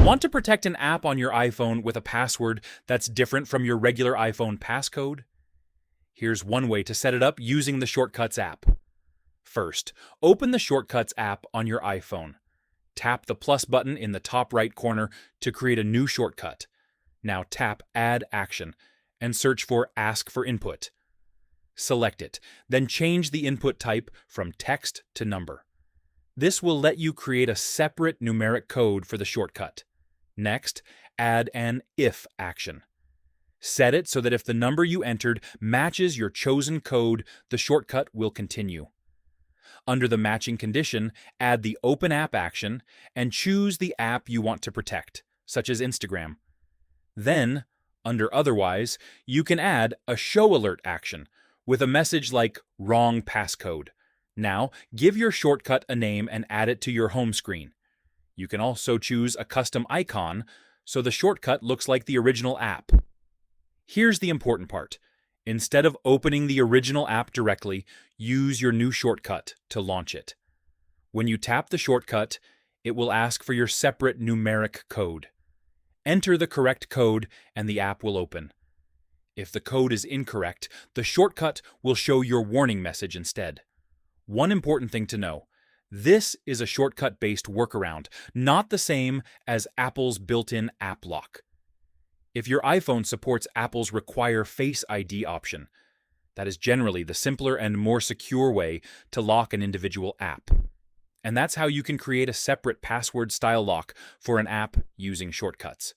Want to protect an app on your iPhone with a password that's different from your regular iPhone passcode? Here's one way to set it up using the Shortcuts app. First, open the Shortcuts app on your iPhone. Tap the plus button in the top right corner to create a new shortcut. Now tap Add Action and search for Ask for Input. Select it, then change the input type from text to number. This will let you create a separate numeric code for the shortcut. Next, add an if action. Set it so that if the number you entered matches your chosen code, the shortcut will continue. Under the matching condition, add the Open App action and choose the app you want to protect, such as Instagram. Then, under Otherwise, you can add a Show Alert action with a message like Wrong Passcode. Now, give your shortcut a name and add it to your home screen. You can also choose a custom icon so the shortcut looks like the original app. Here's the important part. Instead of opening the original app directly, use your new shortcut to launch it. When you tap the shortcut, it will ask for your separate numeric code. Enter the correct code and the app will open. If the code is incorrect, the shortcut will show your warning message instead. One important thing to know. This is a shortcut-based workaround, not the same as Apple's built-in app lock. If your iPhone supports Apple's Require Face ID option, that is generally the simpler and more secure way to lock an individual app. And that's how you can create a separate password-style lock for an app using shortcuts.